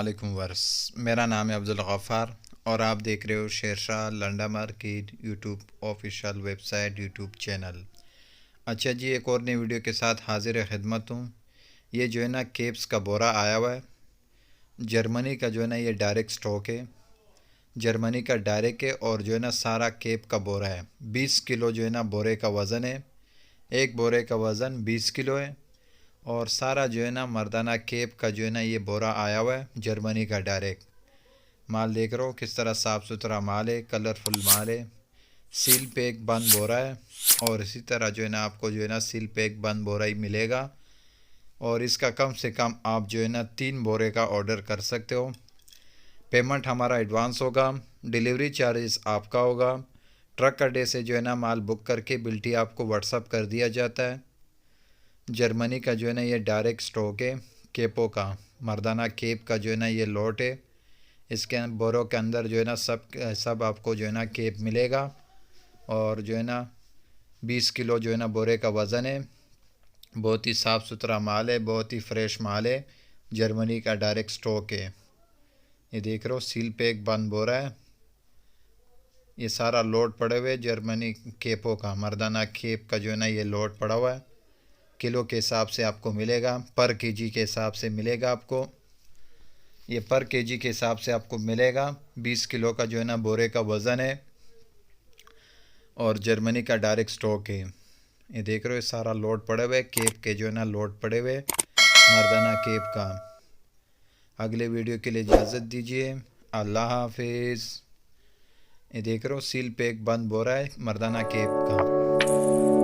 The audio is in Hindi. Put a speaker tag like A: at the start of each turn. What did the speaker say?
A: वालेकुम वर्स। मेरा नाम है अब्दुल गफ़ार और आप देख रहे हो Shershah Landa market YouTube official website YouTube channel. अच्छा जी, एक और नई वीडियो के साथ हाजिर खिदमत हूँ। ये जो है ना केप्स का बोरा आया हुआ है, जर्मनी का जो है ना ये डायरेक्ट स्टॉक है, जर्मनी का डायरेक्ट है और जो है ना सारा केप का बोरा है। 20 किलो जो है ना बोरे का वज़न है, एक बोरे का वज़न 20 किलो है और सारा जो है ना मर्दाना केप का जो है ना ये बोरा आया हुआ है, जर्मनी का डायरेक्ट। माल देख रहे हो किस तरह साफ़ सुथरा माल है, कलरफुल माल है, सील पैक बंद बोरा है और इसी तरह जो है ना आपको जो है ना सील पैक बंद बोरा ही मिलेगा। और इसका कम से कम आप जो है ना 3 बोरे का ऑर्डर कर सकते हो। पेमेंट हमारा एडवांस होगा, डिलीवरी चार्जेस आपका होगा। ट्रक अड्डे से जो है ना माल बुक करके बिल्टी आपको व्हाट्सअप कर दिया जाता है। जर्मनी का जो है ना ये डायरेक्ट स्टॉक है, केपों का मर्दाना केप का जो है ना ये लॉट है। इसके बोरों के अंदर जो है ना सब आपको जो है ना केप मिलेगा और जो है ना 20 किलो जो है ना बोरे का वज़न है। बहुत ही साफ़ सुथरा माल है, बहुत ही फ्रेश माल है, जर्मनी का डायरेक्ट स्टॉक है। ये देख रहे हो सील पैक बंद बोरा है। ये सारा लोड पड़े हुए जर्मनी केपों का, मर्दाना केप का जो है ना ये लोड पड़ा हुआ है। किलो के हिसाब से आपको मिलेगा, पर केजी के हिसाब से मिलेगा आपको। ये पर केजी के हिसाब से आपको मिलेगा। 20 किलो का जो है ना बोरे का वज़न है और जर्मनी का डायरेक्ट स्टॉक है। ये देख रहे हो सारा लोड पड़े हुए केप के जो है ना लोड पड़े हुए मर्दाना केप का। अगले वीडियो के लिए इजाज़त दीजिए। अल्लाह हाफिज़। ये देख रहे हो सील पैक बंद बोरा है मर्दाना केप का।